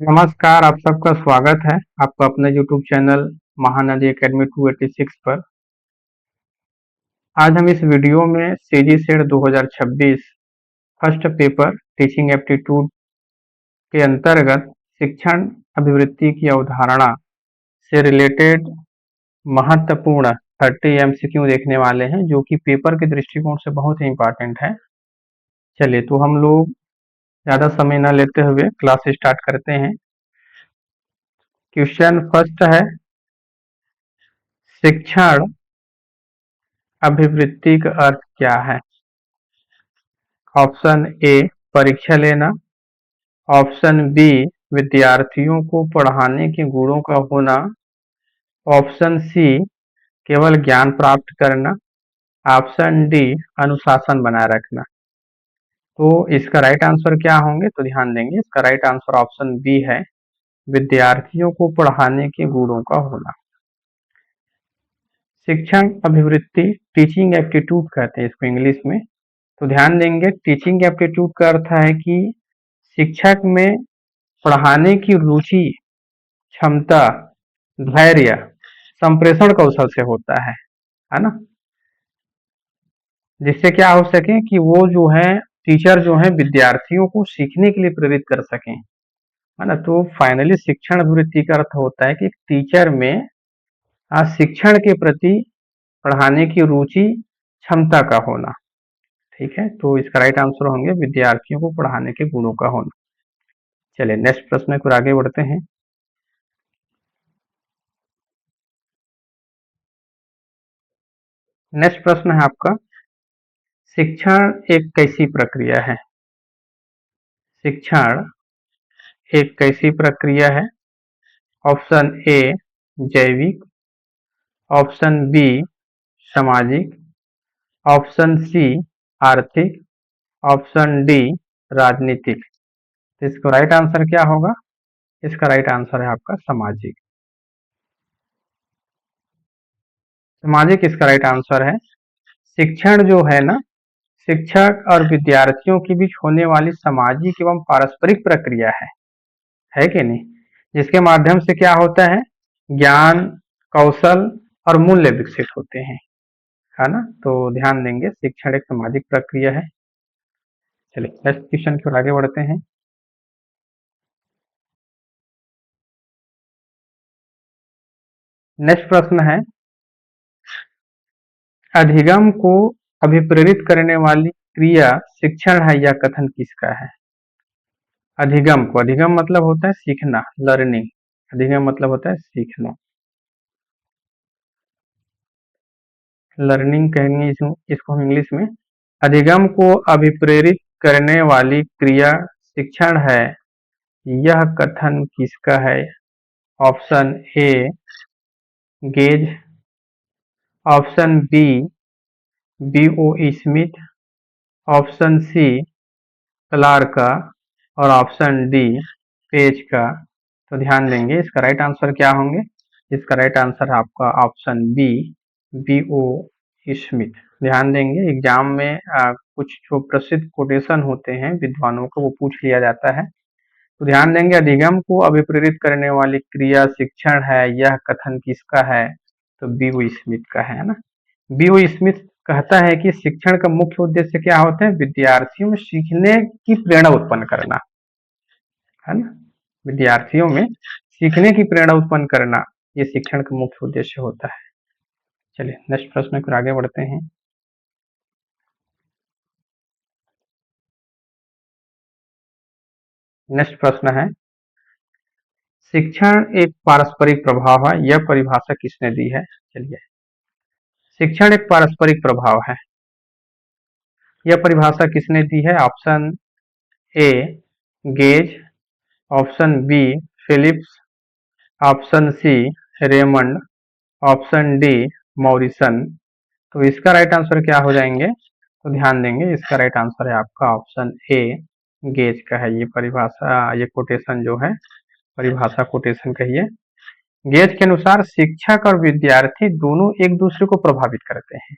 नमस्कार, आप सबका स्वागत है आपका अपने यूट्यूब चैनल महानदी एकेडमी 286 पर। आज हम इस वीडियो में CG set 2026 first paper teaching aptitude के अंतर्गत शिक्षण अभिवृत्ति की अवधारणा से रिलेटेड महत्वपूर्ण 30 एमसीक्यू देखने वाले हैं, जो कि पेपर के दृष्टिकोण से बहुत ही इम्पोर्टेंट है। चलिए, तो हम लोग ज़्यादा समय न लेते हुए क्लास स्टार्ट करते हैं। क्वेश्चन फर्स्ट है, शिक्षण अभिवृत्ति का अर्थ क्या है? ऑप्शन ए परीक्षा लेना, ऑप्शन बी विद्यार्थियों को पढ़ाने के गुणों का होना, ऑप्शन सी केवल ज्ञान प्राप्त करना, ऑप्शन डी अनुशासन बनाए रखना। तो इसका राइट आंसर क्या होंगे? तो ध्यान देंगे, इसका राइट आंसर ऑप्शन बी है, विद्यार्थियों को पढ़ाने के गुणों का होना। शिक्षण अभिवृत्ति टीचिंग एप्टीट्यूड कहते हैं इसको इंग्लिश में। तो ध्यान देंगे, टीचिंग एप्टीट्यूड का अर्थ है कि शिक्षक में पढ़ाने की रुचि, क्षमता, धैर्य, संप्रेषण कौशल से होता है ना। जिससे क्या हो सके कि वो जो है टीचर जो है विद्यार्थियों को सीखने के लिए प्रेरित कर सकें, है ना। तो फाइनली शिक्षण अभिवृत्ति का अर्थ होता है कि टीचर में शिक्षण के प्रति पढ़ाने की रुचि, क्षमता का होना। ठीक है, तो इसका राइट आंसर होंगे विद्यार्थियों को पढ़ाने के गुणों का होना। चलिए नेक्स्ट प्रश्न को आगे बढ़ते हैं। नेक्स्ट प्रश्न है आपका, शिक्षण एक कैसी प्रक्रिया है? शिक्षण एक कैसी प्रक्रिया है? ऑप्शन ए जैविक, ऑप्शन बी सामाजिक, ऑप्शन सी आर्थिक, ऑप्शन डी राजनीतिक। तो इसका राइट आंसर क्या होगा? इसका राइट आंसर है आपका सामाजिक। सामाजिक इसका राइट आंसर है। शिक्षण जो है ना, शिक्षक और विद्यार्थियों के बीच होने वाली सामाजिक एवं पारस्परिक प्रक्रिया है कि नहीं? जिसके माध्यम से क्या होता है, ज्ञान, कौशल और मूल्य विकसित होते हैं, है ना। तो ध्यान देंगे, शिक्षण एक सामाजिक प्रक्रिया है। चलिए नेक्स्ट क्वेश्चन की ओर आगे बढ़ते हैं। नेक्स्ट प्रश्न है, अधिगम को अभिप्रेरित करने वाली क्रिया शिक्षण है, यह कथन किसका है? अधिगम मतलब होता है सीखना, लर्निंग। अधिगम मतलब होता है सीखना, लर्निंग कहेंगे इसको हम इंग्लिश में। अधिगम को अभिप्रेरित करने वाली क्रिया शिक्षण है, यह कथन किसका है? Option A Gage, option B B.O. Smith, option C Clarke का, और ऑप्शन डी पेज का। तो ध्यान देंगे, इसका राइट आंसर क्या होंगे? इसका राइट आंसर है आपका ऑप्शन बी B.O. स्मिथ। ध्यान देंगे, एग्जाम में कुछ जो प्रसिद्ध कोटेशन होते हैं विद्वानों को, वो पूछ लिया जाता है। तो ध्यान देंगे, अधिगम को अभिप्रेरित करने वाली क्रिया शिक्षण है, यह कथन किसका है? तो B.O. स्मिथ का है ना। B.O. स्मिथ कहता है कि शिक्षण का मुख्य उद्देश्य क्या होता है? विद्यार्थियों में सीखने की प्रेरणा उत्पन्न करना, है ना। विद्यार्थियों में सीखने की प्रेरणा उत्पन्न करना, ये शिक्षण का मुख्य उद्देश्य होता है। चलिए नेक्स्ट प्रश्न पर आगे बढ़ते हैं। नेक्स्ट प्रश्न है, शिक्षण एक पारस्परिक प्रभाव है, यह परिभाषा किसने दी है? चलिए, शिक्षण एक पारस्परिक प्रभाव है, यह परिभाषा किसने दी है? Option A Gage, option B Phillips, option C Raymond, option D Morrison. तो इसका राइट आंसर क्या हो जाएंगे? तो ध्यान देंगे, इसका राइट आंसर है आपका ऑप्शन ए गेज का है। ये परिभाषा, ये कोटेशन जो है, परिभाषा कोटेशन कहिए। गेज के अनुसार शिक्षक और विद्यार्थी दोनों एक दूसरे को प्रभावित करते हैं,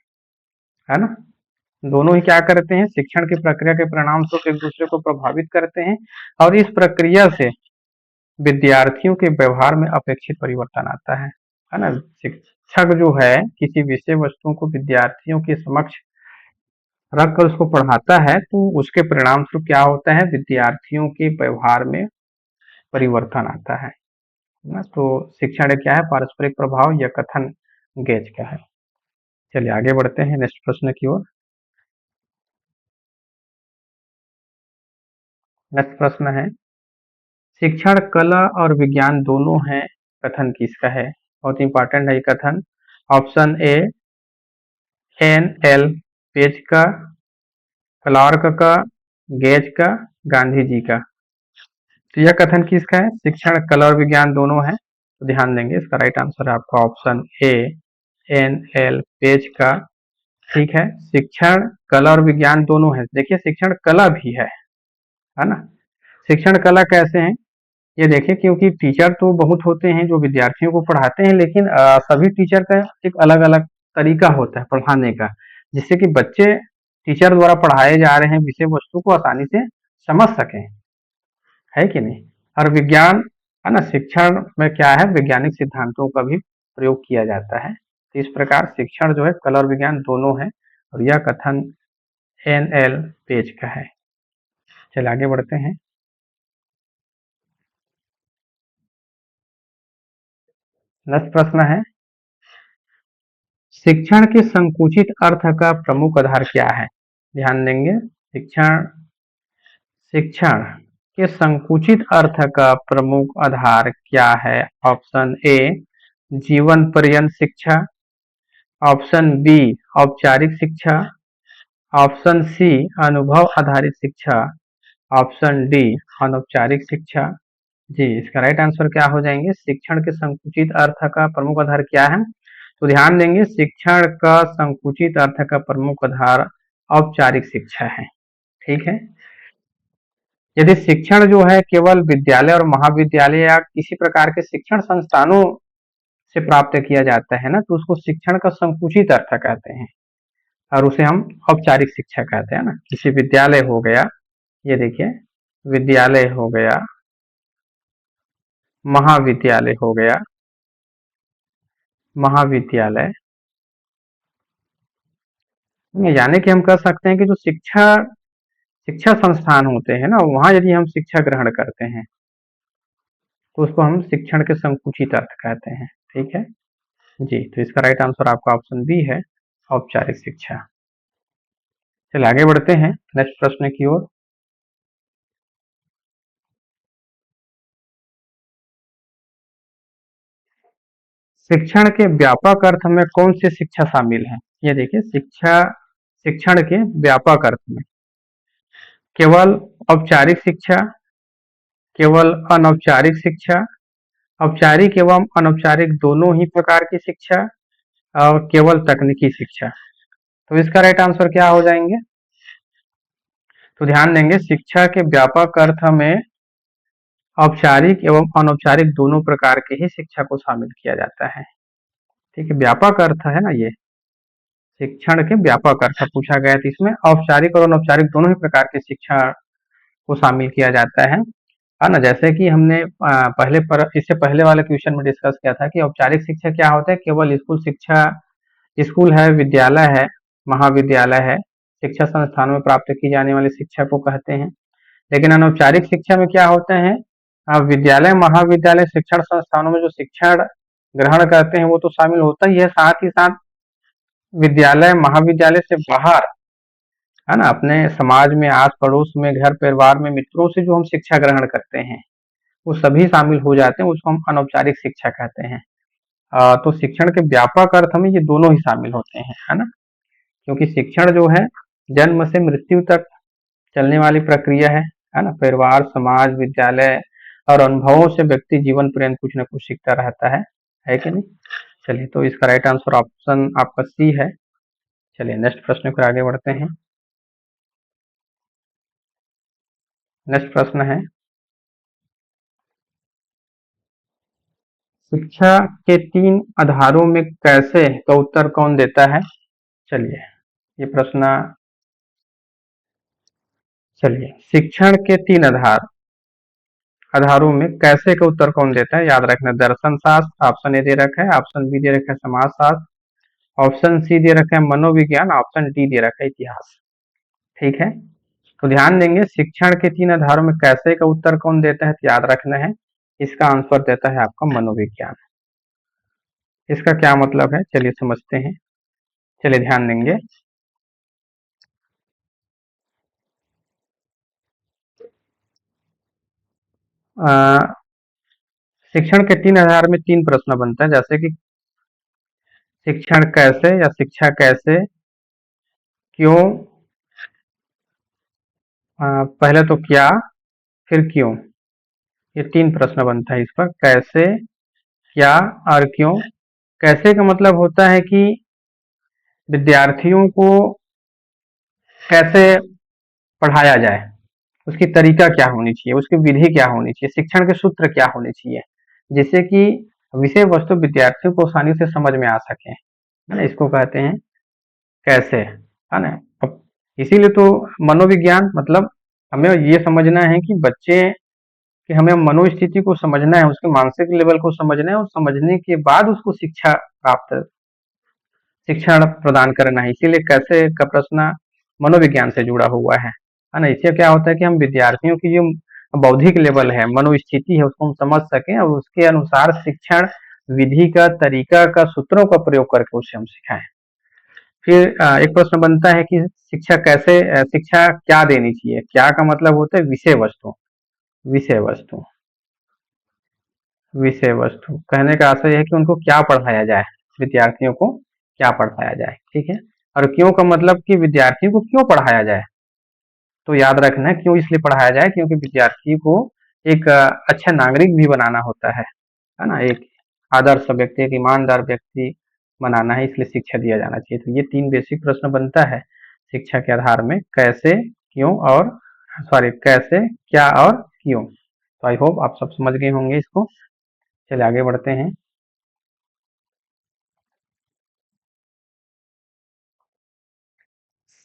है ना। दोनों ही क्या करते हैं? शिक्षण की प्रक्रिया के परिणाम स्वरूप एक दूसरे को प्रभावित करते हैं, और इस प्रक्रिया से विद्यार्थियों के व्यवहार में अपेक्षित परिवर्तन आता है ना। शिक्षक जो है किसी विषय वस्तु को विद्यार्थियों के समक्ष रख कर उसको पढ़ाता है तो उसके परिणाम स्वरूप क्या होता है, विद्यार्थियों के व्यवहार में परिवर्तन आता है ना। तो शिक्षण क्या है, पारस्परिक प्रभाव या कथन गेज का है। चलिए आगे बढ़ते हैं नेक्स्ट प्रश्न की ओर। नेक्स्ट प्रश्न है, शिक्षण कला और विज्ञान दोनों है, कथन किसका है। बहुत इंपॉर्टेंट है ये कथन। Option A N L Page का, क्लार्क का, गेज का, गांधी जी का। तो यह कथन किसका है, शिक्षण कला और विज्ञान दोनों है। तो ध्यान देंगे इसका राइट आंसर है आपका option A N L Page का। ठीक है, शिक्षण कला और विज्ञान दोनों है। देखिए शिक्षण कला भी है ना। शिक्षण कला कैसे है ये देखिए, क्योंकि टीचर तो बहुत होते हैं जो विद्यार्थियों को पढ़ाते हैं, लेकिन सभी टीचर का एक अलग अलग तरीका होता है पढ़ाने का, जिससे कि बच्चे टीचर द्वारा पढ़ाए जा रहे हैं विषय वस्तु को आसानी से समझ सकें, है कि नहीं। और विज्ञान है ना, शिक्षण में क्या है, वैज्ञानिक सिद्धांतों का भी प्रयोग किया जाता है। तो इस प्रकार शिक्षण जो है कला और विज्ञान दोनों है, और यह कथन एन एल पेज का है। चलिए आगे बढ़ते हैं। नेक्स्ट प्रश्न है, शिक्षण के संकुचित अर्थ का प्रमुख आधार क्या है। ध्यान देंगे, शिक्षण शिक्षण के संकुचित अर्थ का प्रमुख आधार क्या है। ऑप्शन ए जीवन पर्यंत शिक्षा, ऑप्शन बी औपचारिक शिक्षा, ऑप्शन सी अनुभव आधारित शिक्षा, ऑप्शन डी अनौपचारिक शिक्षा। जी, इसका राइट आंसर क्या हो जाएंगे, शिक्षण के संकुचित अर्थ का प्रमुख आधार क्या है। तो ध्यान देंगे, शिक्षण का संकुचित अर्थ का प्रमुख आधार औपचारिक शिक्षा है। ठीक है, यदि शिक्षण जो है केवल विद्यालय और महाविद्यालय या किसी प्रकार के शिक्षण संस्थानों से प्राप्त किया जाता है ना, तो उसको शिक्षण का संकुचित अर्थ कहते हैं, और उसे हम औपचारिक शिक्षा कहते हैं ना। किसी विद्यालय हो गया, ये देखिए विद्यालय हो गया, महाविद्यालय हो गया, महाविद्यालय, यानी कि हम कह सकते हैं कि जो शिक्षा शिक्षा संस्थान होते हैं ना, वहां यदि हम शिक्षा ग्रहण करते हैं तो उसको हम शिक्षण के संकुचित अर्थ कहते हैं। ठीक है जी, तो इसका राइट आंसर आपका ऑप्शन बी है, औपचारिक शिक्षा। चलिए आगे बढ़ते हैं नेक्स्ट प्रश्न की ओर। शिक्षण के व्यापक अर्थ में कौन सी शिक्षा शामिल है। ये देखिए, शिक्षण के व्यापक अर्थ में केवल औपचारिक शिक्षा, केवल अनौपचारिक शिक्षा, औपचारिक एवं अनौपचारिक दोनों ही प्रकार की शिक्षा, और केवल तकनीकी शिक्षा। तो इसका राइट आंसर क्या हो जाएंगे। तो ध्यान देंगे, शिक्षा के व्यापक अर्थ में औपचारिक एवं अनौपचारिक दोनों प्रकार की ही शिक्षा को शामिल किया जाता है। ठीक है, व्यापक अर्थ है ना, ये शिक्षण के व्यापक अर्थ पूछा गया, तो इसमें औपचारिक और अनौपचारिक दोनों ही प्रकार की शिक्षा को शामिल किया जाता है ना। जैसे कि हमने इससे पहले वाले क्वेश्चन में डिस्कस किया था कि औपचारिक शिक्षा क्या होता है, केवल स्कूल शिक्षा, स्कूल है, विद्यालय है, महाविद्यालय है, शिक्षा संस्थानों में प्राप्त की जाने वाली शिक्षा को कहते हैं। लेकिन अनौपचारिक शिक्षा में क्या होते हैं, विद्यालय महाविद्यालय शिक्षण संस्थानों में जो शिक्षण ग्रहण करते हैं वो तो शामिल होता ही है, साथ ही साथ विद्यालय महाविद्यालय से बाहर है ना, अपने समाज में, आस पड़ोस में, घर परिवार में, मित्रों से जो हम शिक्षा ग्रहण करते हैं वो सभी शामिल हो जाते हैं, उसको हम अनौपचारिक शिक्षा कहते हैं। तो शिक्षण के व्यापक अर्थ में ये दोनों ही शामिल होते हैं, है ना। क्योंकि शिक्षण जो है जन्म से मृत्यु तक चलने वाली प्रक्रिया है ना। परिवार, समाज, विद्यालय और अनुभवों से व्यक्ति जीवन पर्यंत कुछ न कुछ सीखता रहता है कि नहीं। चलिए, तो इसका राइट आंसर ऑप्शन आपका सी है। चलिए नेक्स्ट प्रश्न पर आगे बढ़ते हैं। नेक्स्ट प्रश्न है, शिक्षा के 3 आधारों में कैसे का उत्तर कौन देता है। चलिए ये प्रश्न, चलिए शिक्षण के 3 आधार, आधारों में कैसे का उत्तर कौन देता है? याद रखना, दर्शन शास्त्र ऑप्शन ए दे रखा है, ऑप्शन बी दे रखा है समाज शास्त्र, ऑप्शन सी दे रखा है मनोविज्ञान, ऑप्शन डी दे रखा है इतिहास। ठीक है, तो ध्यान देंगे शिक्षण के 3 आधारों में कैसे का उत्तर कौन देता है, तो याद रखना है इसका आंसर देता है आपका मनोविज्ञान। इसका क्या मतलब है चलिए समझते हैं। चलिए ध्यान देंगे, शिक्षण के 3 आधार में 3 प्रश्न बनता है, जैसे कि शिक्षण कैसे या शिक्षा कैसे, क्यों, पहले तो क्या फिर क्यों, ये 3 प्रश्न बनता है इस पर, कैसे, क्या और क्यों। कैसे का मतलब होता है कि विद्यार्थियों को कैसे पढ़ाया जाए, उसकी तरीका क्या होनी चाहिए, उसकी विधि क्या होनी चाहिए, शिक्षण के सूत्र क्या होने चाहिए, जिससे कि विषय वस्तु विद्यार्थियों को आसानी से समझ में आ सके, है ना, इसको कहते हैं कैसे, है ना। अब इसीलिए तो मनोविज्ञान मतलब हमें ये समझना है कि बच्चे कि हमें मनोस्थिति को समझना है, उसके मानसिक लेवल को समझना है और समझने के बाद उसको शिक्षण प्रदान करना है। इसीलिए कैसे का प्रश्न मनोविज्ञान से जुड़ा हुआ है ना। इससे क्या होता है कि हम विद्यार्थियों की जो बौद्धिक लेवल है, मनोस्थिति है, उसको हम समझ सकें और उसके अनुसार शिक्षण विधि का, तरीका का, सूत्रों का प्रयोग करके उसे हम सिखाएं। फिर एक प्रश्न बनता है कि शिक्षा क्या देनी चाहिए। क्या का मतलब होता है विषय वस्तु, विषय वस्तु, विषय वस्तु कहने का आशय है कि उनको क्या पढ़ाया जाए, विद्यार्थियों को क्या पढ़ाया जाए। ठीक है, और क्यों का मतलब कि विद्यार्थियों को क्यों पढ़ाया जाए। तो याद रखना है क्यों इसलिए पढ़ाया जाए, क्योंकि विद्यार्थी को एक अच्छा नागरिक भी बनाना होता है ना, एक आदर्श व्यक्ति, एक ईमानदार व्यक्ति बनाना है, इसलिए शिक्षा दिया जाना चाहिए। तो ये 3 बेसिक प्रश्न बनता है शिक्षा के आधार में, कैसे, क्यों और कैसे, क्या और क्यों। तो आई होप आप सब समझ गए होंगे इसको। चलिए आगे बढ़ते हैं।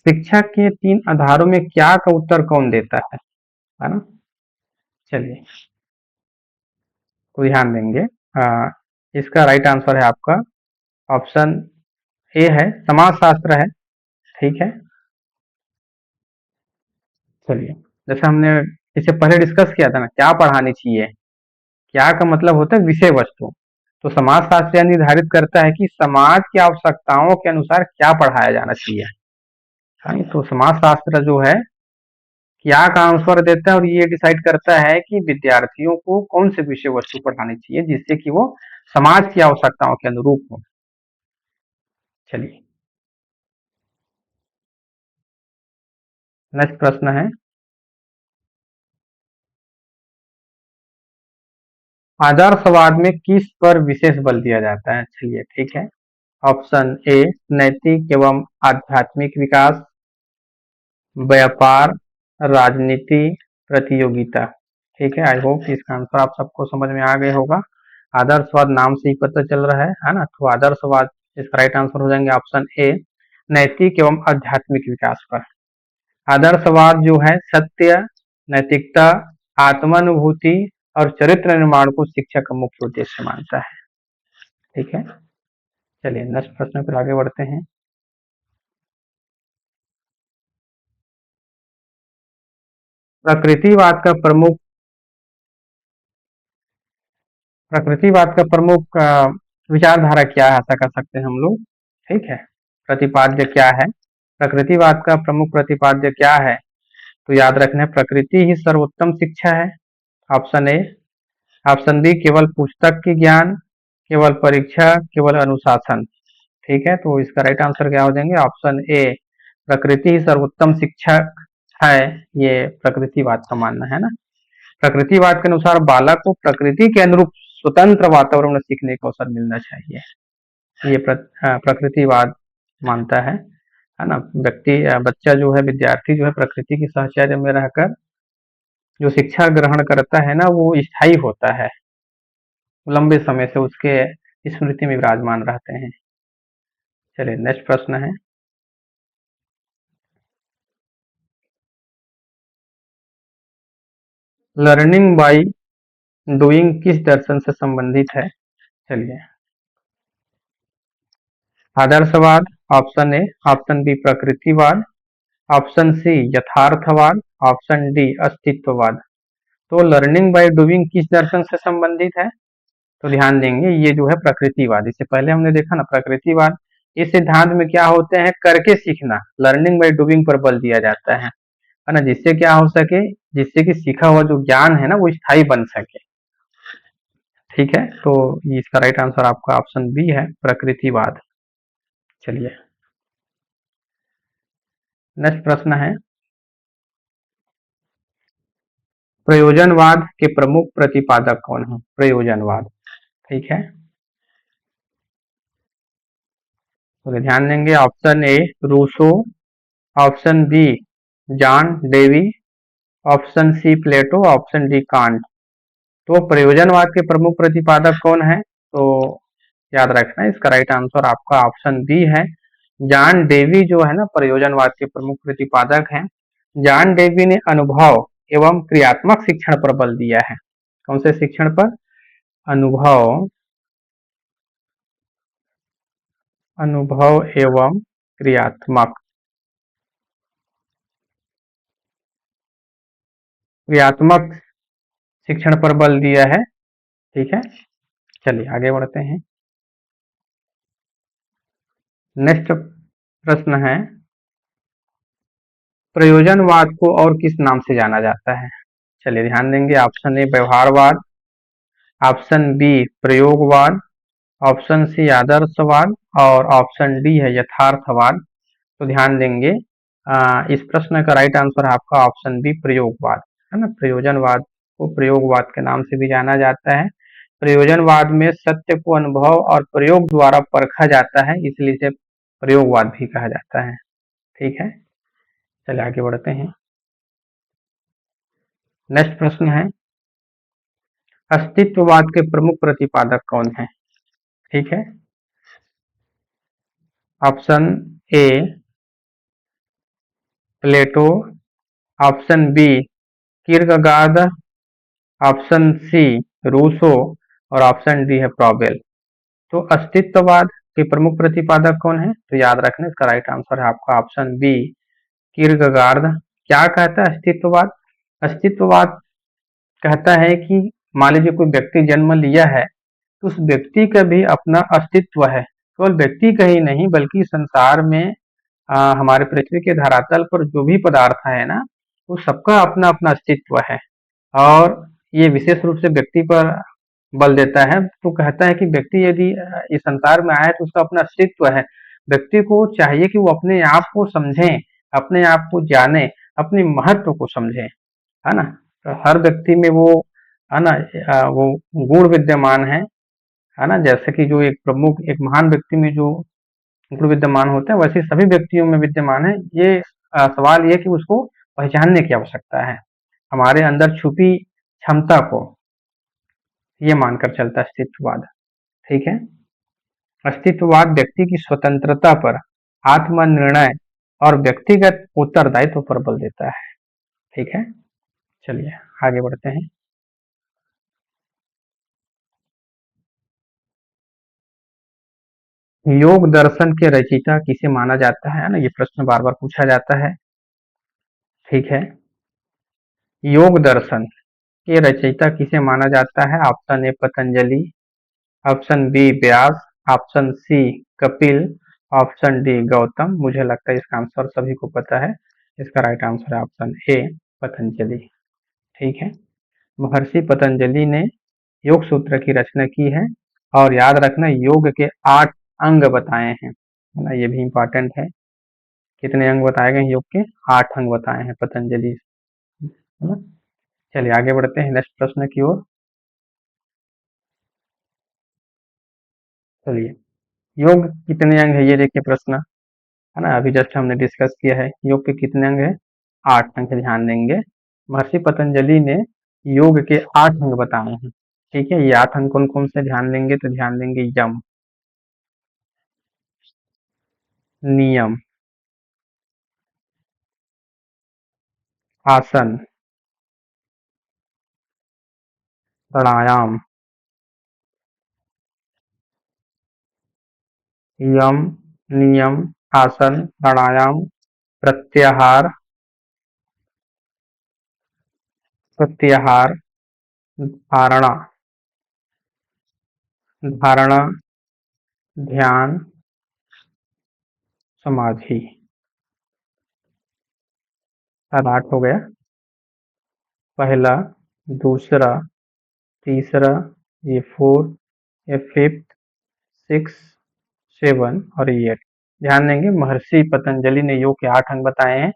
शिक्षा के 3 आधारों में क्या का उत्तर कौन देता है ना। चलिए तो ध्यान देंगे, इसका राइट आंसर है आपका ऑप्शन ए है, समाजशास्त्र है। ठीक है, चलिए जैसे हमने इससे पहले डिस्कस किया था ना, क्या पढ़ानी चाहिए, क्या का मतलब होता है विषय वस्तु। तो समाजशास्त्र यह निर्धारित करता है कि समाज की आवश्यकताओं के अनुसार क्या पढ़ाया जाना चाहिए। तो समाजशास्त्र जो है क्या का आंसर देता है और ये डिसाइड करता है कि विद्यार्थियों को कौन से विषय वस्तु पढ़ानी चाहिए जिससे कि वो समाज की आवश्यकताओं के अनुरूप हो। चलिए नेक्स्ट प्रश्न है, आदर्शवाद में किस पर विशेष बल दिया जाता है। चलिए ठीक है, ऑप्शन ए नैतिक एवं आध्यात्मिक विकास, व्यापार, राजनीति, प्रतियोगिता। ठीक है, आई होप इसका आंसर आप सबको समझ में आ गया होगा। आदर्शवाद नाम से ही पता चल रहा है ना। तो आदर्शवाद इसका राइट आंसर हो जाएंगे ऑप्शन ए नैतिक एवं आध्यात्मिक विकास पर। आदर्शवाद जो है सत्य, नैतिकता, आत्मानुभूति और चरित्र निर्माण को शिक्षा का मुख्य उद्देश्य मानता है। ठीक है, चलिए नेक्स्ट प्रश्न पर आगे बढ़ते हैं। प्रकृतिवाद का प्रमुख प्रकृतिवाद का प्रमुख विचारधारा क्या है, ऐसा कह सकते हैं हम लोग। ठीक है, प्रतिपाद्य क्या है, प्रकृतिवाद का प्रमुख प्रतिपाद्य क्या है। तो याद रखना है प्रकृति ही सर्वोत्तम शिक्षा है, ऑप्शन ए। ऑप्शन बी केवल पुस्तक की ज्ञान, केवल परीक्षा, केवल अनुशासन। ठीक है, तो इसका राइट आंसर क्या हो जाएंगे ऑप्शन ए प्रकृति ही सर्वोत्तम शिक्षक है, ये प्रकृतिवाद का मानना है ना। प्रकृतिवाद के अनुसार बालक को प्रकृति के अनुरूप स्वतंत्र वातावरण में सीखने का अवसर मिलना चाहिए, ये प्रकृतिवाद मानता है ना। बच्चा जो है, विद्यार्थी जो है प्रकृति की साहचर्य में रहकर जो शिक्षा ग्रहण करता है ना, वो स्थायी होता है, लंबे समय से उसके स्मृति में विराजमान रहते हैं। चलिए नेक्स्ट प्रश्न है, लर्निंग बाई डूइंग किस दर्शन से संबंधित है? चलिए, आदर्शवाद, ऑप्शन ए, ऑप्शन बी प्रकृतिवाद, ऑप्शन सी यथार्थवाद, ऑप्शन डी अस्तित्ववाद। तो लर्निंग बाय डूइंग किस दर्शन से संबंधित है? तो ध्यान देंगे, ये जो है प्रकृतिवाद। इससे पहले हमने देखा ना प्रकृतिवाद, इस सिद्धांत में क्या होते हैं, करके सीखना, लर्निंग बाय डूइंग पर बल दिया जाता है ना, जिससे क्या हो सके, जिससे कि सीखा हुआ जो ज्ञान है ना वो स्थायी बन सके। ठीक है, तो इसका राइट आंसर आपका ऑप्शन बी है, प्रकृतिवाद। चलिए, नेक्स्ट प्रश्न है, प्रयोजनवाद के प्रमुख प्रतिपादक कौन है? प्रयोजनवाद। ठीक है, तो ध्यान देंगे, option A Rousseau, option B John Dewey, option C Plato, option D Kant. तो प्रयोजनवाद के प्रमुख प्रतिपादक कौन है? तो याद रखना, इसका राइट आंसर आपका ऑप्शन बी है, जॉन डेवी जो है ना प्रयोजनवाद के प्रमुख प्रतिपादक हैं। जॉन डेवी ने अनुभव एवं क्रियात्मक शिक्षण पर बल दिया है। कौन से शिक्षण पर? अनुभव, अनुभव एवं क्रियात्मक, क्रियात्मक शिक्षण पर बल दिया है। ठीक है, चलिए आगे बढ़ते हैं। नेक्स्ट प्रश्न है, प्रयोजनवाद को और किस नाम से जाना जाता है? चलिए ध्यान देंगे, ऑप्शन ए व्यवहारवाद, ऑप्शन बी प्रयोगवाद, ऑप्शन सी आदर्शवाद और ऑप्शन डी है यथार्थवाद। तो ध्यान देंगे, इस प्रश्न का राइट आंसर आपका ऑप्शन बी प्रयोगवाद है ना। प्रयोजनवाद को प्रयोगवाद के नाम से भी जाना जाता है। प्रयोजनवाद में सत्य को अनुभव और प्रयोग द्वारा परखा जाता है, इसलिए इसे प्रयोगवाद भी कहा जाता है। ठीक है, चलिए आगे बढ़ते हैं। नेक्स्ट प्रश्न है, अस्तित्ववाद के प्रमुख प्रतिपादक कौन है? ठीक है, option A Plato, option B Kierkegaard, option C Rousseau और ऑप्शन डी है प्रॉबेल। तो अस्तित्ववाद के प्रमुख प्रतिपादक कौन है? तो याद रखना, इसका राइट आंसर है आपका ऑप्शन बी किर्कगार्ड। क्या कहता है अस्तित्ववाद? अस्तित्ववाद कहता है कि मान लीजिए कोई व्यक्ति जन्म लिया है, तो उस व्यक्ति का भी अपना अस्तित्व है। केवल व्यक्ति का ही नहीं बल्कि संसार में हमारे पृथ्वी के धरातल पर जो भी पदार्थ है ना, वो सबका अपना अपना अस्तित्व है। और ये विशेष रूप से व्यक्ति पर बल देता है। तो कहता है कि व्यक्ति यदि इस संसार में आया है तो उसका अपना अस्तित्व है। व्यक्ति को चाहिए कि वो अपने आप को समझे, अपने आप को जाने, अपने महत्व को समझे, है ना। तो हर व्यक्ति में वो, है ना, वो गुण विद्यमान है ना। जैसे कि जो एक प्रमुख, एक महान व्यक्ति में जो गुण विद्यमान होते हैं, वैसे सभी व्यक्तियों में विद्यमान है। ये सवाल ये कि उसको पहचानने की आवश्यकता है, हमारे अंदर छुपी क्षमता को, ये मानकर चलता है अस्तित्ववाद। ठीक है, अस्तित्ववाद व्यक्ति की स्वतंत्रता पर, आत्मनिर्णय और व्यक्तिगत उत्तरदायित्व पर बल देता है। ठीक है, चलिए आगे बढ़ते हैं। योग दर्शन के रचयिता किसे माना जाता है ना, ये प्रश्न बार बार पूछा जाता है। ठीक है, योग दर्शन के रचयिता किसे माना जाता है? Option A Patanjali, option B Vyas, option C Kapil, option D Gautam. मुझे लगता है इसका आंसर सभी को पता है, इसका राइट आंसर है ऑप्शन ए पतंजलि। ठीक है, महर्षि पतंजलि ने योग सूत्र की रचना की है। और याद रखना, योग के 8 अंग बताए हैं, है ना, ये भी इंपॉर्टेंट है। कितने अंग बताए गए योग के? 8 अंग बताए हैं पतंजलि, है ना। चलिए आगे बढ़ते हैं नेक्स्ट प्रश्न की ओर। चलिए, योग कितने अंग है ये देखिए प्रश्न, है ना। अभी जस्ट हमने डिस्कस किया है योग के कितने अंग है, 8 अंग। ध्यान देंगे, महर्षि पतंजलि ने योग के 8 अंग बताए हैं। ठीक है, ये 8 अंग कौन कौन से ध्यान देंगे? तो ध्यान देंगे, यम, नियम, आसन, प्राणायाम, यम, नियम, आसन, प्राणायाम, प्रत्याहार, प्रत्याहार, धारणा, धारणा, ध्यान, समाधि। अब 8 हो गया। पहला, दूसरा, तीसरा, ये 4, ये 5, 6, 7 और ये 8। ध्यान देंगे महर्षि पतंजलि ने योग के 8 अंग बताए हैं।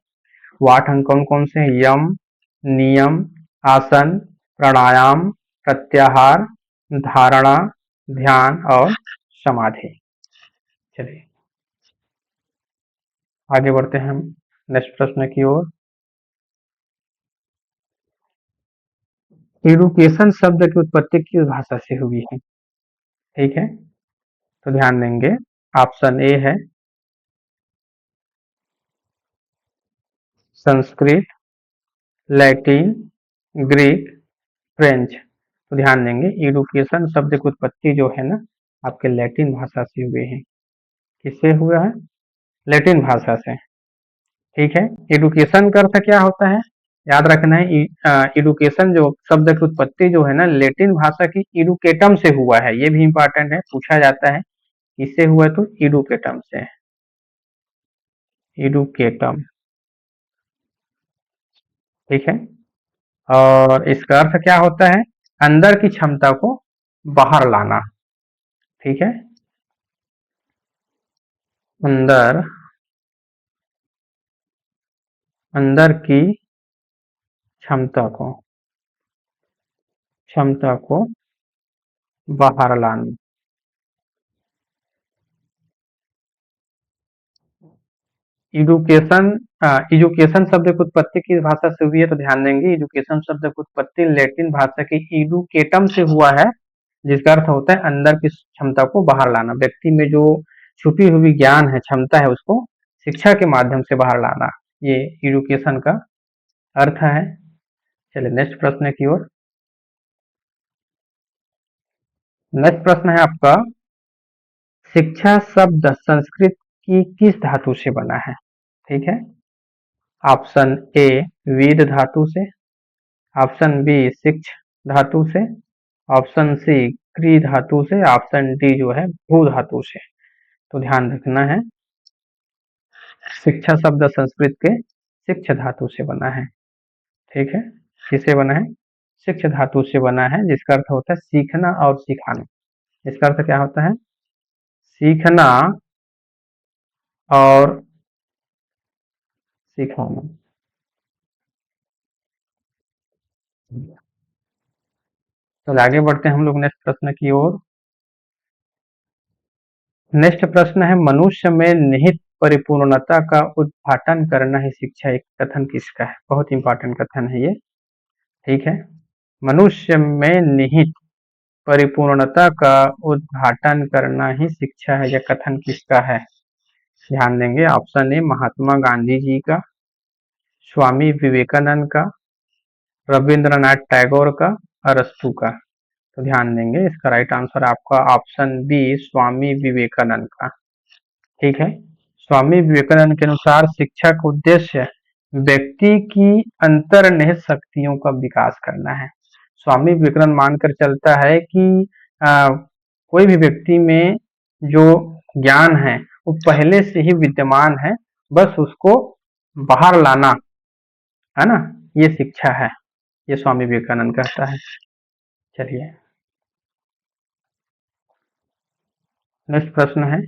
वो 8 अंग कौन कौन से हैं? यम, नियम, आसन, प्राणायाम, प्रत्याहार, धारणा, ध्यान और समाधि। चलिए आगे बढ़ते हैं हम नेक्स्ट प्रश्न की ओर। एडुकेशन शब्द की उत्पत्ति किस भाषा से हुई है? ठीक है, तो ध्यान देंगे ऑप्शन ए है संस्कृत, लैटिन, ग्रीक, फ्रेंच। तो ध्यान देंगे एडुकेशन शब्द की उत्पत्ति जो है ना आपके लैटिन भाषा से हुए हैं। किससे हुआ है? लैटिन भाषा से। ठीक है, एडुकेशन का अर्थ क्या होता है? याद रखना है एडुकेशन जो शब्द की उत्पत्ति जो है ना लैटिन भाषा की एडुकेटम से हुआ है। ये भी इंपॉर्टेंट है, पूछा जाता है किससे हुआ है, तो एडुकेटम से। एडुकेटम, ठीक है। और इसका अर्थ क्या होता है? अंदर की क्षमता को बाहर लाना। ठीक है, अंदर, अंदर की क्षमता को बाहर लाना। एडुकेशन, एजुकेशन शब्द की उत्पत्ति किस भाषा से हुई है? तो ध्यान देंगे एजुकेशन शब्द की उत्पत्ति लैटिन भाषा के एडुकेटम से हुआ है, जिसका अर्थ होता है अंदर की क्षमता को बाहर लाना। व्यक्ति में जो छुपी हुई ज्ञान है, क्षमता है, उसको शिक्षा के माध्यम से बाहर लाना, ये एडुकेशन का अर्थ है। चलिए नेक्स्ट प्रश्न की ओर। नेक्स्ट प्रश्न है आपका, शिक्षा शब्द संस्कृत की किस धातु से बना है? ठीक है, ऑप्शन ए वीर धातु से, ऑप्शन बी शिक्ष धातु से, ऑप्शन सी क्री धातु से, ऑप्शन डी जो है भू धातु से। तो ध्यान रखना है शिक्षा शब्द संस्कृत के शिक्ष धातु से बना है। ठीक है, किससे बना है? शिक्ष धातु से बना है, जिसका अर्थ होता है सीखना और सिखाना। इसका अर्थ क्या होता है? सीखना और सिखाना। तो आगे बढ़ते हैं हम लोग नेक्स्ट प्रश्न की ओर। नेक्स्ट प्रश्न है, मनुष्य में निहित परिपूर्णता का उद्घाटन करना ही शिक्षा। एक कथन किसका है? बहुत इंपॉर्टेंट कथन है ये। ठीक है, मनुष्य में निहित परिपूर्णता का उद्घाटन करना ही शिक्षा है, यह कथन किसका है? ध्यान देंगे ऑप्शन ए महात्मा गांधी जी का, स्वामी विवेकानंद का, रविंद्रनाथ टैगोर का, अरस्तु का। तो ध्यान देंगे इसका राइट आंसर आपका ऑप्शन बी स्वामी विवेकानंद का। ठीक है, स्वामी विवेकानंद के अनुसार शिक्षा का उद्देश्य व्यक्ति की अंतर्निहित शक्तियों का विकास करना है। स्वामी विवेकानंद मानकर चलता है कि कोई भी व्यक्ति में जो ज्ञान है वो पहले से ही विद्यमान है, बस उसको बाहर लाना है ना, ये शिक्षा है, ये स्वामी विवेकानंद कहता है। चलिए नेक्स्ट प्रश्न है,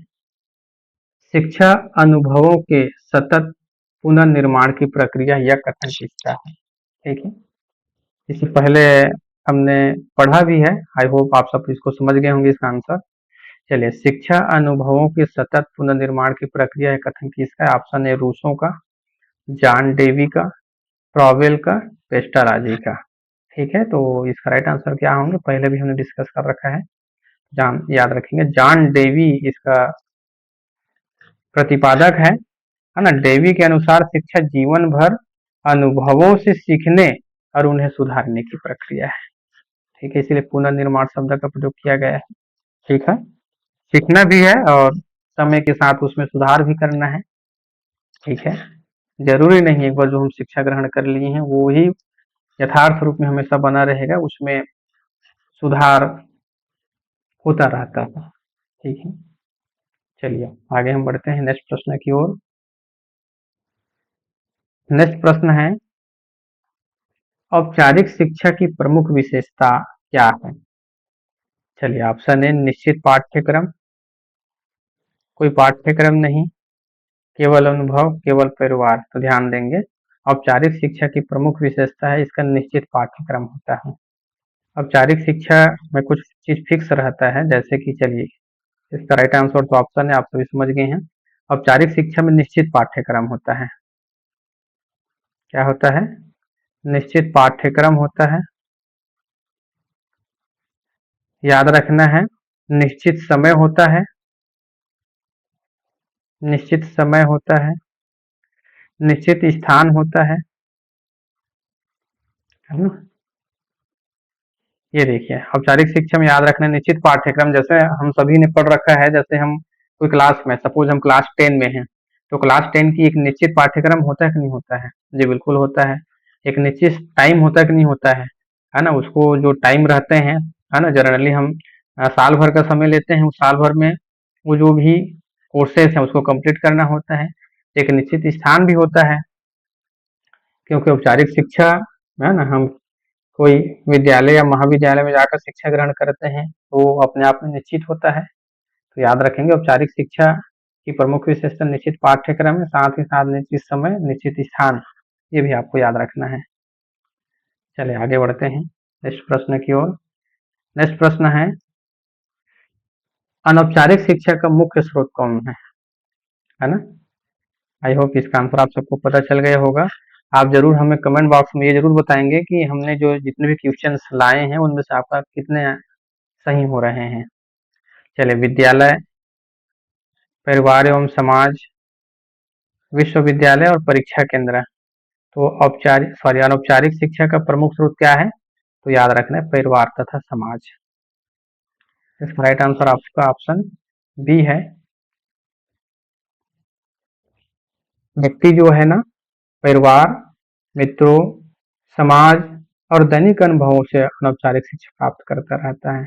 शिक्षा अनुभवों के सतत पुनर्निर्माण की प्रक्रिया या कथन किसका है? ठीक है, इससे पहले हमने पढ़ा भी है, आई होप आप सब इसको समझ गए होंगे इसका आंसर। चलिए, शिक्षा अनुभवों के सतत पुनर्निर्माण की प्रक्रिया या कथन किसका है? ऑप्शन ए रूसो का, जॉन डेवी का, ट्रॉवेल का, पेस्टराजी का। ठीक है, तो इसका राइट आंसर क्या होंगे? पहले भी हमने डिस्कस कर रखा है, जान याद रखेंगे जॉन डेवी इसका प्रतिपादक है ना। डेवी के अनुसार शिक्षा जीवन भर अनुभवों से सीखने और उन्हें सुधारने की प्रक्रिया है। ठीक है, इसीलिए पुनर्निर्माण शब्द का प्रयोग किया गया है। ठीक है, सीखना भी है और समय के साथ उसमें सुधार भी करना है। ठीक है, जरूरी नहीं एक बार जो हम शिक्षा ग्रहण कर लिए हैं वो ही यथार्थ रूप में हमेशा बना रहेगा, उसमें सुधार होता रहता है। ठीक है, चलिए आगे हम बढ़ते हैं नेक्स्ट प्रश्न की ओर। नेक्स्ट प्रश्न है, औपचारिक शिक्षा की प्रमुख विशेषता क्या है? चलिए, ऑप्शन ए निश्चित पाठ्यक्रम, कोई पाठ्यक्रम नहीं, केवल अनुभव, केवल परिवार। तो ध्यान देंगे, औपचारिक शिक्षा की प्रमुख विशेषता है इसका निश्चित पाठ्यक्रम होता है। औपचारिक शिक्षा में कुछ चीज फिक्स रहता है, जैसे कि चलिए इसका राइट आंसर तो ऑप्शन है, आप सभी समझ गए हैं। औपचारिक शिक्षा में निश्चित पाठ्यक्रम होता है। क्या होता है? निश्चित पाठ्यक्रम होता है। याद रखना है, निश्चित समय होता है, निश्चित समय होता है, निश्चित स्थान होता है ना? ये देखिए, औपचारिक शिक्षा में याद रखना निश्चित पाठ्यक्रम, जैसे हम सभी ने पढ़ रखा है, जैसे हम कोई क्लास में, सपोज हम क्लास 10 में हैं, तो क्लास 10 की एक निश्चित पाठ्यक्रम होता है कि नहीं होता है? जी बिल्कुल होता है। एक निश्चित टाइम होता है कि नहीं होता है ना? उसको जो टाइम रहते हैं, है ना, जनरली हम साल भर का समय लेते हैं, उस साल भर में वो जो भी कोर्सेस हैं उसको कंप्लीट करना होता है। एक निश्चित स्थान भी होता है, क्योंकि औपचारिक शिक्षा है ना, हम कोई विद्यालय या महाविद्यालय में जाकर शिक्षा ग्रहण करते हैं तो वो अपने आप में निश्चित होता है। तो याद रखेंगे, औपचारिक शिक्षा की प्रमुख विशेषता निश्चित पाठ्यक्रम है, साथ ही साथ निश्चित समय, निश्चित स्थान, ये भी आपको याद रखना है। चलिए आगे बढ़ते हैं नेक्स्ट प्रश्न की ओर। नेक्स्ट प्रश्न है, अनौपचारिक शिक्षा का मुख्य स्रोत कौन है ना? आई होप इसका आंसर आप सबको पता चल गया होगा। आप जरूर हमें कमेंट बॉक्स में ये जरूर बताएंगे कि हमने जो जितने भी क्वेश्चंस लाए हैं उनमें से आपका कितने सही हो रहे हैं। चलिए, विद्यालय, परिवार एवं समाज, विश्वविद्यालय और परीक्षा केंद्र। तो औपचारिक सॉरी अनौपचारिक शिक्षा का प्रमुख स्रोत क्या है? तो याद रखना है परिवार तथा समाज। इसका राइट आंसर आपका ऑप्शन बी है। व्यक्ति जो है ना, परिवार, मित्रों, समाज और दैनिक अनुभवों से अनौपचारिक शिक्षा प्राप्त करता रहता है।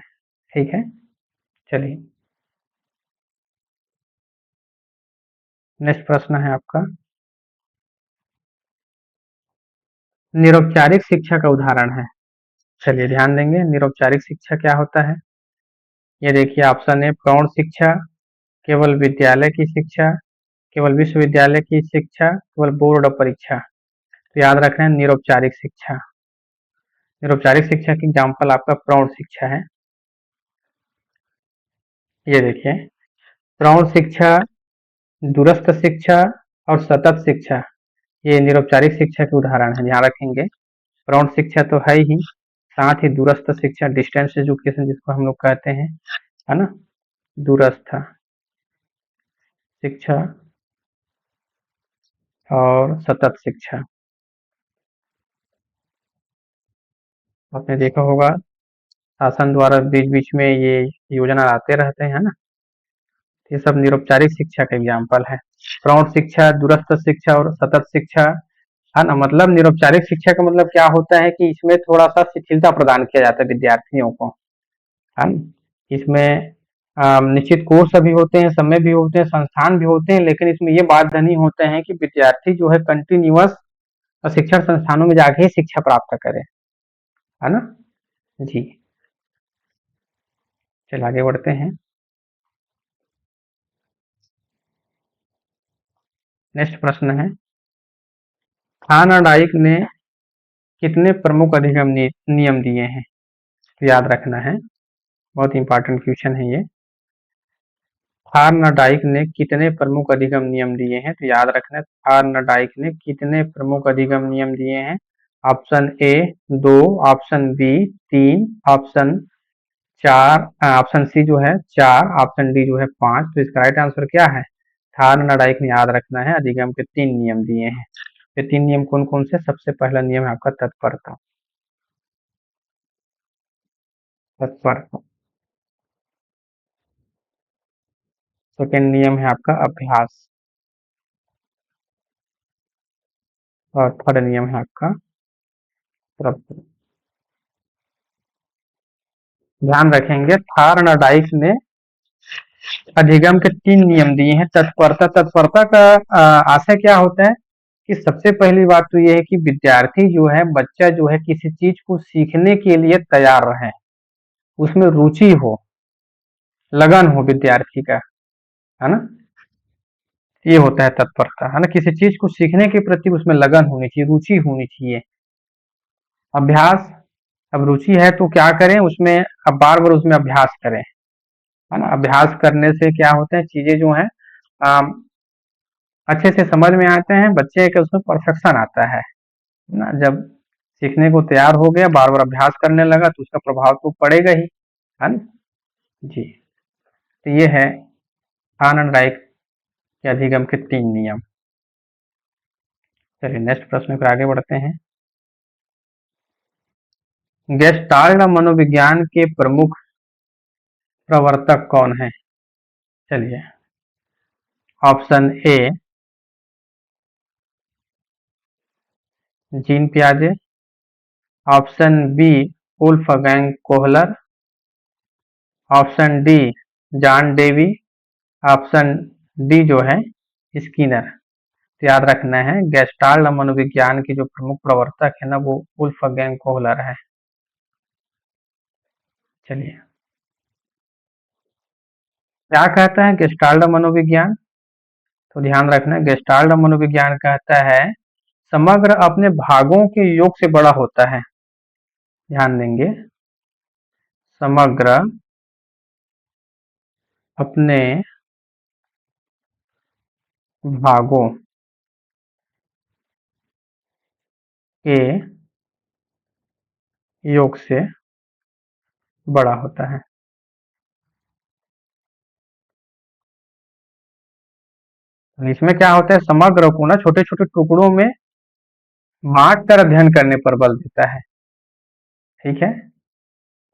ठीक है, चलिए नेक्स्ट प्रश्न है आपका, निरौपचारिक शिक्षा का उदाहरण है। चलिए ध्यान देंगे, निरौपचारिक शिक्षा क्या होता है? ये देखिए, ऑप्शन ए प्रौढ़ शिक्षा, केवल विद्यालय की शिक्षा, केवल विश्वविद्यालय की शिक्षा, केवल बोर्ड और परीक्षा। तो याद रखना है निरौपचारिक शिक्षा। निरौपचारिक शिक्षा की एग्जाम्पल आपका प्रौढ़ शिक्षा है। ये देखिए, प्रौढ़ शिक्षा, दूरस्थ शिक्षा और सतत शिक्षा, ये निरौपचारिक शिक्षा के उदाहरण है, ध्यान रखेंगे। प्रौढ़ शिक्षा तो है ही, साथ ही दूरस्थ शिक्षा, डिस्टेंस एजुकेशन जिसको हम लोग कहते हैं, है ना, दूरस्थ शिक्षा और सतत शिक्षा। आपने देखा होगा शासन द्वारा बीच बीच में ये योजना आते रहते हैं ना, ये सब निरौपचारिक शिक्षा का एग्जाम्पल है। प्रौढ़ शिक्षा, दूरस्थ शिक्षा और सतत शिक्षा, है ना, मतलब निरौपचारिक शिक्षा का मतलब क्या होता है कि इसमें थोड़ा सा शिथिलता प्रदान किया जाता है विद्यार्थियों को, है ना। इसमें निश्चित कोर्स भी होते हैं, समय भी होते हैं, संस्थान भी होते हैं, लेकिन इसमें ये बाध्य नहीं होते हैं कि विद्यार्थी जो है कंटिन्यूअस शिक्षण संस्थानों में जाके ही शिक्षा प्राप्त करे, है ना। जी, चलिए आगे बढ़ते हैं। नेक्स्ट प्रश्न है, खान और डाइक ने कितने प्रमुख अधिगम नियम दिए हैं? तो याद रखना है, बहुत इंपॉर्टेंट क्वेश्चन है ये। थार्नडाइक ने कितने प्रमुख अधिगम नियम दिए हैं? तो याद रखना है, थार्नडाइक ने कितने प्रमुख अधिगम नियम दिए हैं? Option A 2, option B 3, option 4, option C जो है 4, ऑप्शन डी जो है 5। तो इसका राइट आंसर क्या है? थार्नडाइक ने, याद रखना है, अधिगम के 3 नियम दिए हैं। ये 3 नियम कौन कौन से? सबसे पहला नियम है आपका तत्परता। तत्पर। सेकेंड नियम है आपका अभ्यास, और थर्ड नियम है आपका प्रत्यय। ध्यान रखेंगे थार्नडाइक ने अधिगम के 3 नियम दिए हैं। तत्परता, तत्परता का आशय क्या होता है कि सबसे पहली बात तो ये है कि विद्यार्थी जो है, बच्चा जो है, किसी चीज को सीखने के लिए तैयार रहे, उसमें रुचि हो, लगन हो विद्यार्थी का, है ना। ये होता है तत्परता, है ना। किसी चीज को सीखने के प्रति उसमें लगन होनी चाहिए, रुचि होनी चाहिए। अभ्यास, अब रुचि है तो क्या करें उसमें, अब बार बार उसमें अभ्यास करें, है ना। अभ्यास करने से क्या होता है, चीजें जो है अच्छे से समझ में आते हैं, बच्चे के उसमें परफेक्शन आता है ना। जब सीखने को तैयार हो गया, बार बार अभ्यास करने लगा, तो उसका प्रभाव तो पड़ेगा ही, है ना जी। तो ये है थार्नडाइक के अधिगम के 3 नियम। चलिए नेक्स्ट प्रश्न पर आगे बढ़ते हैं। गेस्टाल्ट मनोविज्ञान के प्रमुख प्रवर्तक कौन है? चलिए, ऑप्शन ए जीन पियाजे, option B Wolfgang Kohler, option D John Dewey, option D जो है स्किनर। तो याद रखना है गेस्टाल्ट मनोविज्ञान के जो प्रमुख प्रवर्तक है ना, वो वुल्फगैंग कोहलर है। चलिए, क्या कहता है गेस्टाल्ट मनोविज्ञान? तो ध्यान रखना, गेस्टाल्ट मनोविज्ञान कहता है समग्र अपने भागों के योग से बड़ा होता है। ध्यान देंगे, समग्र अपने भागों के योग से बड़ा होता है। इसमें क्या होता है, समग्र को ना छोटे छोटे टुकड़ों में बांट कर अध्ययन करने पर बल देता है। ठीक है,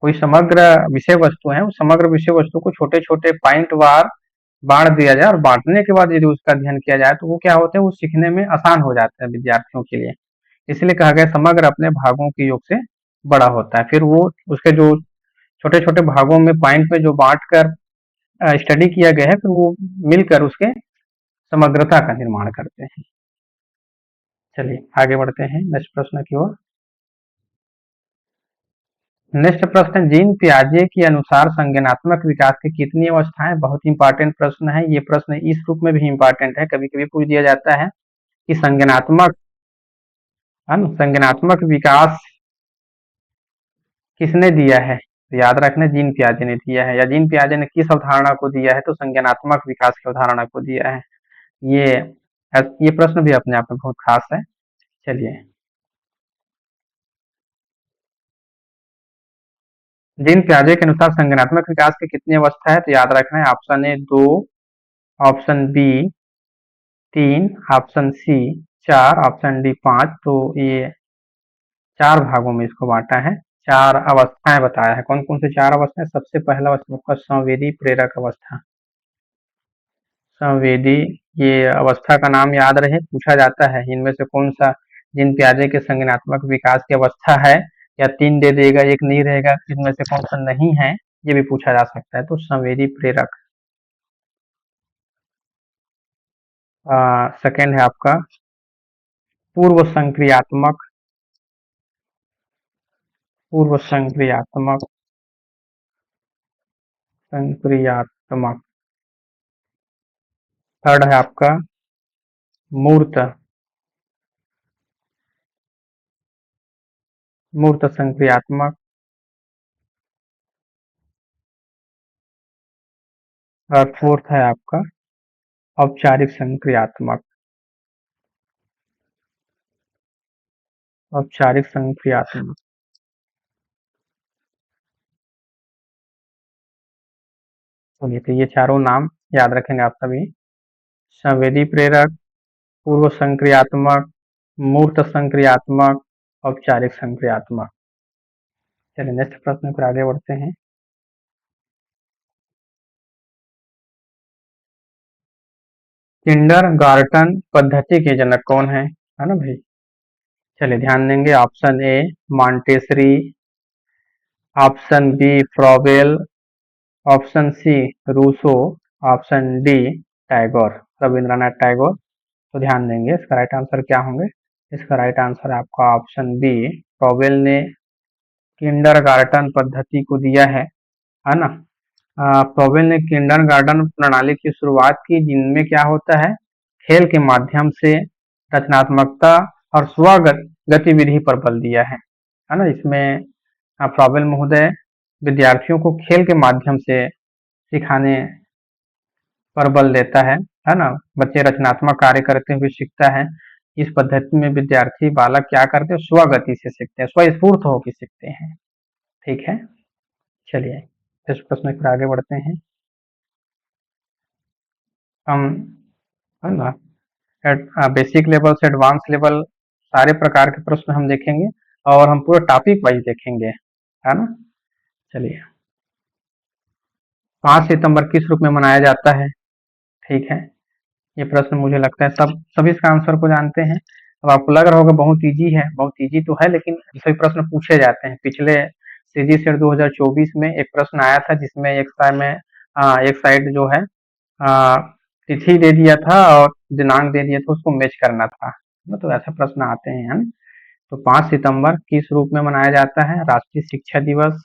कोई समग्र विषय वस्तु है, उस समग्र विषय वस्तु को छोटे छोटे पॉइंट वार बांट दिया जाए, और बांटने के बाद यदि उसका अध्ययन किया जाए तो वो क्या होता है, वो सीखने में आसान हो जाता है विद्यार्थियों के लिए। इसलिए कहा गया समग्र अपने भागों के योग से बड़ा होता है। फिर वो उसके जो छोटे छोटे भागों में पॉइंट में जो बांट कर स्टडी किया गया है, फिर वो मिलकर उसके समग्रता का निर्माण करते हैं। चलिए आगे बढ़ते हैं नेक्स्ट प्रश्न की ओर। नेक्स्ट प्रश्न, जीन पियाजे के अनुसार संज्ञानात्मक विकास की कितनी अवस्थाएं? बहुत इंपॉर्टेंट प्रश्न है ये। प्रश्न इस रूप में भी इंपॉर्टेंट है, कभी कभी पूछ दिया जाता है कि संज्ञानात्मक, है ना, संज्ञानात्मक विकास किसने दिया है? तो याद रखना जीन पियाजे ने दिया है, या जीन पियाजे ने किस अवधारणा को दिया है? तो संज्ञानात्मक विकास की अवधारणा को दिया है। ये ये प्रश्न भी अपने आप में बहुत खास है। चलिए, जीन पियाजे के अनुसार संज्ञानात्मक विकास की कितनी अवस्था है? तो याद रखना है option A 2, option B 3, option C 4, option D 5। तो ये 4 भागों में इसको बांटा है, 4 अवस्थाएं बताया है। कौन कौन से 4 अवस्थाएं? सबसे पहला अवस्था आपका संवेदी प्रेरक अवस्था। संवेदी, ये अवस्था का नाम याद रहे, पूछा जाता है इनमें से कौन सा जीन पियाजे के संज्ञानात्मक विकास की अवस्था है, या 3 दे देगा, एक नहीं रहेगा, इनमें से कौन सा नहीं है, ये भी पूछा जा सकता है। तो संवेदी प्रेरक। सेकंड है आपका पूर्व संक्रियात्मक, पूर्व संक्रियात्मक, संक्रियात्मक। थर्ड है आपका मूर्त, मूर्त संक्रियात्मक। और फोर्थ है आपका औपचारिक संक्रियात्मक, औपचारिक संक्रियात्मक। चलिए, तो ये चारों नाम याद रखेंगे आप सभी। संवेदी प्रेरक, पूर्व संक्रियात्मक, मूर्त संक्रियात्मक, औपचारिक संक्रियात्मक। चलिए नेक्स्ट प्रश्न पर आगे बढ़ते हैं। किंडरगार्टन पद्धति के जनक कौन है ना भाई। चलिए ध्यान देंगे। Option A Montessori, option B Froebel, option C Rousseau, option D Tagore, Rabindranath Tagore. तो ध्यान देंगे इसका राइट आंसर क्या होंगे। इसका राइट आंसर है आपका ऑप्शन बी, फ्रॉबेल ने किंडरगार्टन पद्धति को दिया है ना। फ्रॉबेल ने किंडरगार्टन प्रणाली की शुरुआत की, जिनमें क्या होता है, खेल के माध्यम से रचनात्मकता और स्व गतिविधि पर बल दिया है ना। इसमें फ्रॉबेल महोदय विद्यार्थियों को खेल के माध्यम से सिखाने पर बल देता है ना। बच्चे रचनात्मक कार्य करते हुए सीखता है। इस पद्धति में विद्यार्थी बालक क्या करते हैं, स्व गति से सीखते हैं, स्वस्फूर्त होकर सीखते हैं। ठीक है, चलिए इस प्रश्न पर आगे बढ़ते हैं। हम है ना बेसिक लेवल से एडवांस लेवल सारे प्रकार के प्रश्न हम देखेंगे और हम पूरा टॉपिक वाइज देखेंगे, है ना। चलिए 5 सितंबर किस रूप में मनाया जाता है। ठीक है, ये प्रश्न मुझे लगता है सभी इसका आंसर को जानते हैं। अब आपको लग रहा होगा बहुत इजी है, बहुत इजी तो है, लेकिन सभी प्रश्न पूछे जाते हैं। पिछले सीजी सेट 2024 में एक प्रश्न आया था जिसमें एक साइड जो है तिथि दे दिया था और दिनांक दे दिया था, उसको मैच करना था। तो ऐसा प्रश्न आते हैं। तो 5 सितंबर किस रूप में मनाया जाता है। राष्ट्रीय शिक्षा दिवस,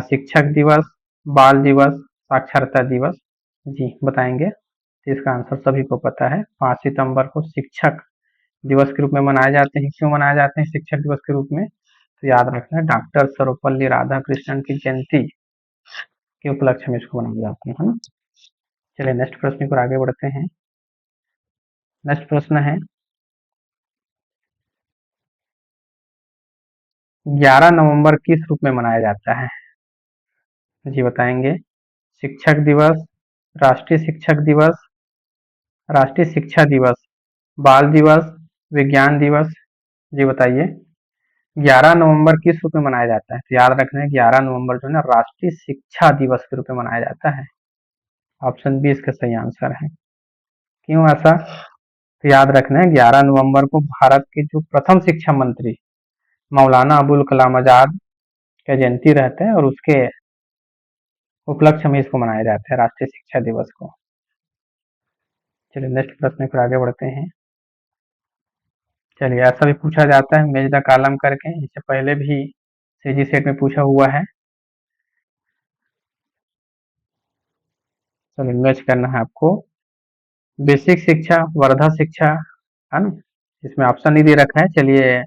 शिक्षक दिवस, बाल दिवस, साक्षरता दिवस। जी बताएंगे। इसका आंसर सभी को पता है। 5 सितंबर को शिक्षक दिवस के रूप में मनाए जाते हैं। क्यों मनाए जाते हैं शिक्षक दिवस के रूप में, तो याद रखना डॉक्टर सर्वपल्ली राधाकृष्णन की जयंती के उपलक्ष्य में इसको मनाया जाता है ना। चलिए नेक्स्ट प्रश्न पर आगे बढ़ते हैं। नेक्स्ट प्रश्न है 11 नवंबर किस रूप में मनाया जाता है। जी बताएंगे। शिक्षक दिवस, राष्ट्रीय शिक्षक दिवस, राष्ट्रीय शिक्षा दिवस, बाल दिवस, विज्ञान दिवस। जी बताइए 11 नवंबर किस रूप में मनाया जाता है। तो याद रखना है 11 नवंबर जो है ना राष्ट्रीय शिक्षा दिवस के रूप में मनाया जाता है। ऑप्शन बी इसका सही आंसर है। क्यों ऐसा, तो याद रखना है 11 नवंबर को भारत के जो प्रथम शिक्षा मंत्री मौलाना अबुल कलाम आजाद का जयंती रहता है और उसके उपलक्ष्य में इसको मनाया जाता है राष्ट्रीय शिक्षा दिवस को। चलिए नेक्स्ट प्रश्न पर आगे बढ़ते हैं। चलिए ऐसा भी पूछा जाता है मेज द कॉलम करके, इससे पहले भी सीजी सेट में पूछा हुआ है। चलिए मैच करना है आपको। बेसिक शिक्षा, वर्धा शिक्षा, है ना। इसमें ऑप्शन नहीं दे रखा है। चलिए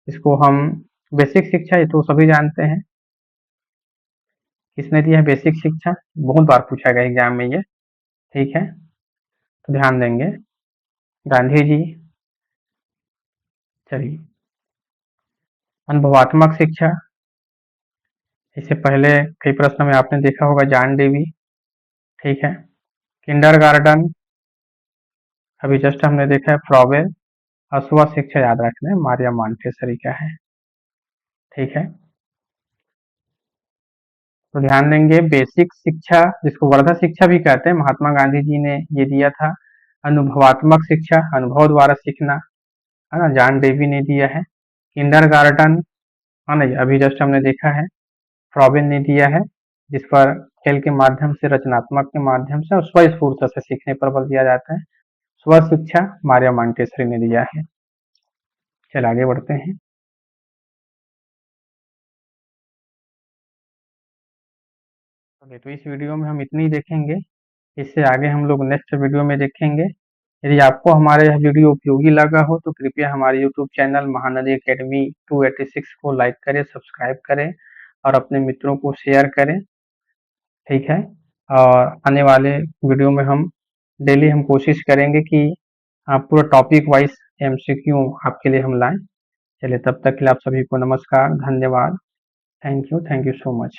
इसको हम बेसिक शिक्षा, ये तो सभी जानते हैं। किसने दिया है बेसिक शिक्षा, बहुत बार पूछा गया एग्जाम में ये। ठीक है, तो ध्यान देंगे गांधी जी। चलिए अनुभवात्मक शिक्षा, इससे पहले कई प्रश्न में आपने देखा होगा जॉन डेवी। ठीक है, किंडरगार्टन अभी जस्ट हमने देखा है फ्रॉबेल, और स्व शिक्षा याद रखना है मारिया मॉन्टेसरी का है। ठीक है, तो ध्यान देंगे बेसिक शिक्षा जिसको वर्धा शिक्षा भी कहते हैं, महात्मा गांधी जी ने ये दिया था। अनुभवात्मक शिक्षा, अनुभव द्वारा सीखना, है ना, जॉन डेवी ने दिया है। किंडरगार्टन, है ना, अभी जस्ट हमने देखा है फ्रॉबेल ने दिया है, जिस पर खेल के माध्यम से, रचनात्मक के माध्यम से और स्वस्फूर्त से सीखने पर बल दिया जाता है। स्व शिक्षा मारिया मॉन्टेसरी ने दिया है। चल आगे बढ़ते हैं। तो इस वीडियो में हम इतनी ही देखेंगे, इससे आगे हम लोग नेक्स्ट वीडियो में देखेंगे। यदि आपको हमारा यह वीडियो उपयोगी लगा हो तो कृपया हमारे यूट्यूब चैनल महानदी एकेडमी 286 को लाइक करें, सब्सक्राइब करें और अपने मित्रों को शेयर करें। ठीक है, और आने वाले वीडियो में हम डेली हम कोशिश करेंगे कि आप पूरा टॉपिक वाइज एमसीक्यू आपके लिए हम लाएं। चलिए तब तक के लिए आप सभी को नमस्कार, धन्यवाद, थैंक यू सो मच।